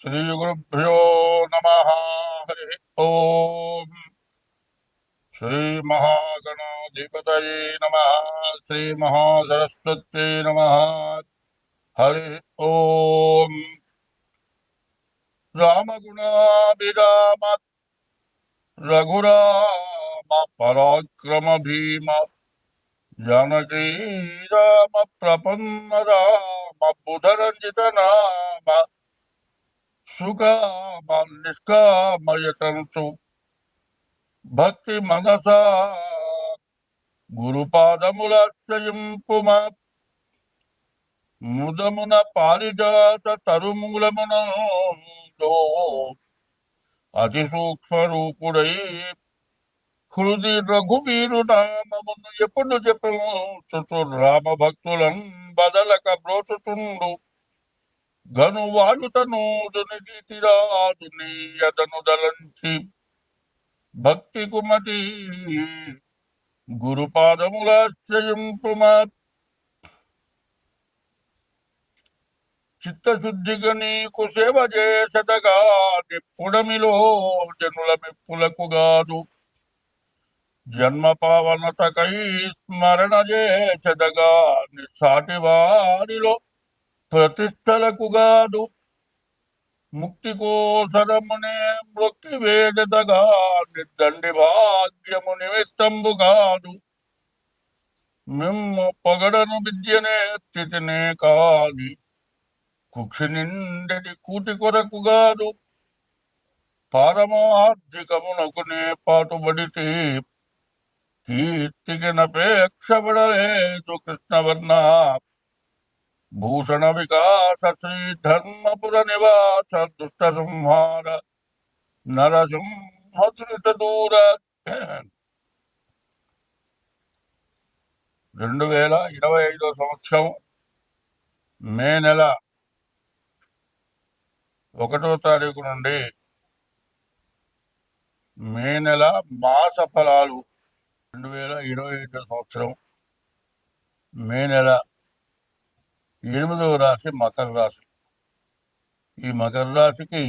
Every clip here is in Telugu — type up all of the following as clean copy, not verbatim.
श्रीगुरुभ्यो नमः। हरि ओम। श्रीमहागणाधिपतये नमः। श्रीमहासरस्वत्यै नमः। हरि ओम। रामगुणाभिराम रघुराम पराक्रम भीम जानकी राम प्रपन्न राम बुधरंजित नाम सुकाम निष्कामयतन्तु భక్తి మనసా గురుపాదములాశ్రయింపుమా ముదమున పారిజాత తరుమూలమున అతి సూక్ష్మ రూపుడై హృది రఘువీరు నామమును ఎప్పుడు చెప్పను చుచు రామ భక్తులం బదలక బ్రోచుచుండు గను వాయుతను దునితిరాదు నీయదను దలంచి భక్తి కుమతి గురుపాదములాశ్రయింపుమా చిత్తశుద్ధిగా నీకు సేవ చేసదగా నిప్పుడమిలో జనుల మెప్పులకుగాదు జన్మ పావనతకై స్మరణ చేసదగా నిస్సాటి వారిలో ప్రతిష్టలకుగాదు ముక్తి కోసరమునే మృక్కి వేడదగా నిర్దండి భాగ్యము నిమిత్తంబు కాదు మిమ్ము పొగడను విద్యనే స్థితినే కాని కుక్షి నిండెడి కూటి కొరకుగాదు పారమార్థికమునకునే పాటుబడితే కీర్తికి నపేక్షపడలేదు కృష్ణవర్ణ భూషణ వికాస శ్రీ ధర్మపుర నివాస దుష్ట సంహార నరసింహసురిత దూర 2025 సంవత్సరం మే నెల 1వ తారీఖు నుండి మే నెల మాస ఫలాలు 2025 సంవత్సరం మే నెల 8వ రాశి మకర రాశి. ఈ మకర రాశికి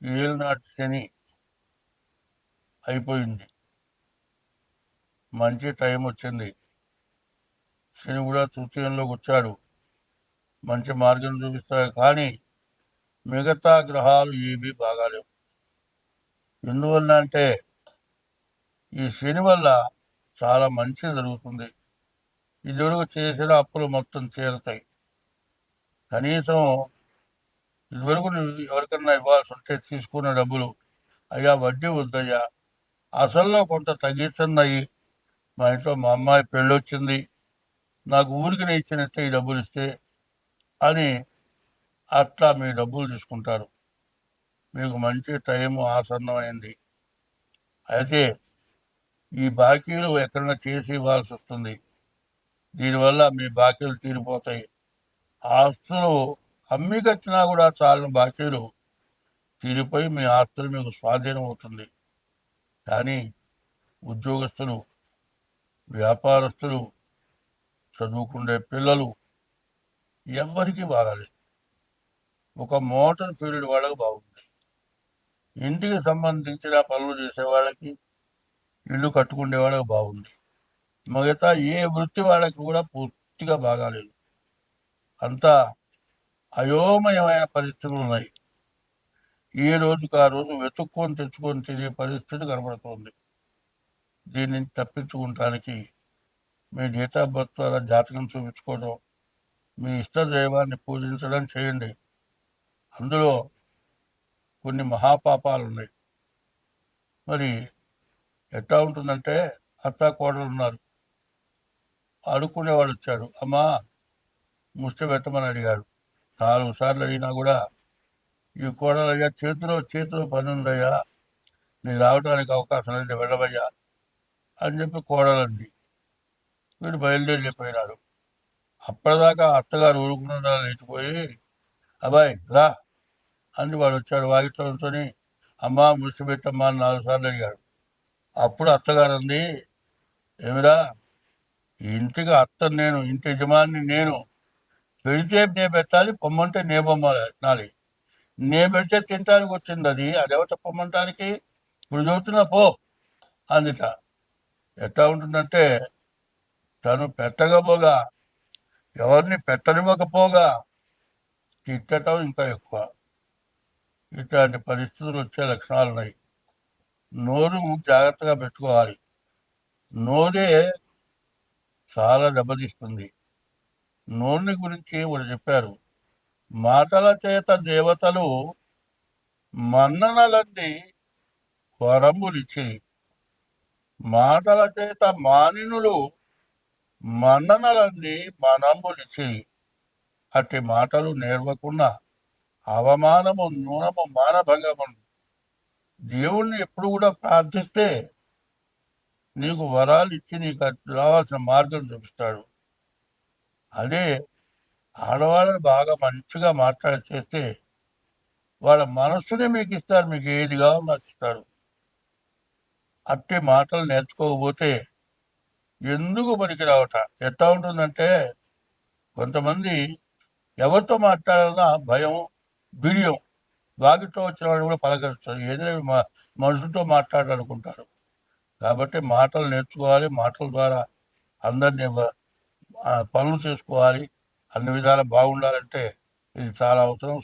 ఏలినాటి శని అయిపోయింది, మంచి టైం వచ్చింది. శని కూడా తృతీయంలోకి వచ్చాడు, మంచి మార్గం చూపిస్తాడు. కానీ మిగతా గ్రహాలు ఏవి బాగాలేవు. ఎందువల్ల అంటే ఈ శని వల్ల చాలా మంచి జరుగుతుంది. ఇదివరకు చేసిన అప్పులు మొత్తం తీరుతాయి. కనీసం ఇదివరకు నువ్వు ఎవరికన్నా ఇవ్వాల్సి ఉంటే తీసుకున్న డబ్బులు అయ్యా వడ్డీ వద్దయ్యా, అసల్లో కొంత తగ్గించండి. మా ఇంట్లో మా అమ్మాయి పెళ్ళి వచ్చింది, నాకు ఊరికి ఇచ్చినట్టే ఈ డబ్బులు ఇస్తే అని అట్లా మీ డబ్బులు తీసుకుంటారు. మీకు మంచి టైం ఆసన్నమైంది. అయితే ఈ బాకీలు ఎక్కడైనా చేసి ఇవ్వాల్సి వస్తుంది. దీనివల్ల మీ బాకీలు తీరిపోతాయి. ఆస్తులు అమ్మి కట్టినా కూడా చాలని బాకీలు తీరిపోయి మీ ఆస్తులు మీకు స్వాధీనం అవుతుంది. కానీ ఉద్యోగస్తులు, వ్యాపారస్తులు, చదువుకునే పిల్లలు ఎవరికి బాగాలేదు. ఒక మోటార్ ఫీల్డ్ వాళ్ళకి బాగుంది, ఇంటికి సంబంధించిన పనులు చేసే వాళ్ళకి, ఇల్లు కట్టుకునే వాళ్ళకి బాగుంది. మిగతా ఏ వృత్తి వాళ్ళకి కూడా పూర్తిగా బాగాలేదు. అంతా అయోమయమైన పరిస్థితులు ఉన్నాయి. ఏ రోజుకు ఆ రోజు వెతుక్కొని తెచ్చుకొని తినే పరిస్థితి కనబడుతోంది. దీన్ని తప్పించుకోవటానికి మీ డేట్ ఆఫ్ బర్త్ ద్వారా జాతకం చూపించుకోవడం, మీ ఇష్ట దైవాన్ని పూజించడం చేయండి. అందులో కొన్ని మహాపాపాలు ఉన్నాయి. మరి ఎట్లా ఉంటుందంటే, అత్త కోడలు ఉన్నారు, అడుక్కునేవాడు వచ్చాడు, అమ్మా ముష్టి పెట్టమని అడిగాడు. 4 సార్లు అడిగినా కూడా ఈ కోడలయ్యా చేతిలో పని ఉందయ్యా, నేను రావడానికి అవకాశం లేదు, వెళ్ళవయ్యా అని చెప్పి కోడలండి. వీడు బయలుదేరి చెప్పినాడు. అప్పటిదాకా అత్తగారు ఊరుకున్నా లేచిపోయి అబ్బాయి రా అని వాడు వచ్చాడు. వాకిట్లో ఉంచుకొని అమ్మా ముష్టి పెట్టమ్మా అని 4 సార్లు అడిగాడు. అప్పుడు అత్తగారు అంది, ఏమిరా ఇంటికి అత్త నేను, ఇంటి యజమాని నేను, పెడితే నే పెట్టాలి, పొమ్మంటే నే పొమ్మాలి. నే పెడితే తినటానికి వచ్చింది అది, అదెవట పొమ్మంటానికి. ఇప్పుడు చదువుతున్నా పో అందుట. ఎట్లా ఉంటుందంటే తను పెట్టకపోగా, ఎవరిని పెట్టనివ్వకపోగా తిట్టడం ఇంకా ఎక్కువ. ఇట్లాంటి పరిస్థితులు వచ్చే లక్షణాలు ఉన్నాయి. నోరు జాగ్రత్తగా పెట్టుకోవాలి. నోరే చాలా దెబ్బతీస్తుంది. నోరుని గురించి ఒకటి చెప్పారు. మాటల చేత దేవతలు మన్ననలన్నీ వరంబులిచ్చిరి, మాటల చేత మానినులు మన్ననలన్నీ మనంబులిచ్చిరి. అట్టి మాటలు నేర్వకుండా అవమానము నూనము మానభంగము. దేవుణ్ణి ఎప్పుడు కూడా ప్రార్థిస్తే నీకు వరాలు ఇచ్చి నీకు రావాల్సిన మార్గం చూపిస్తాడు. అదే ఆడవాళ్ళని బాగా మంచిగా మాట్లాడి చేస్తే వాళ్ళ మనస్సునే మీకు ఇస్తారు, మీకు ఏది కావాలో నాకు ఇస్తారు. అట్టి మాటలు నేర్చుకోకపోతే ఎందుకు పనికి రావట. ఎట్లా ఉంటుందంటే కొంతమంది ఎవరితో మాట్లాడాలన్నా భయం, బిడియం. వాకిట్లో వచ్చిన వాళ్ళు కూడా పలకరిస్తారు, ఏదైనా మనుషులతో మాట్లాడాలనుకుంటారు. కాబట్టి మాటలు నేర్చుకోవాలి. మాటల ద్వారా అందరినీ పనులు చేసుకోవాలి. అన్ని విధాలు బాగుండాలంటే ఇది చాలా అవసరం.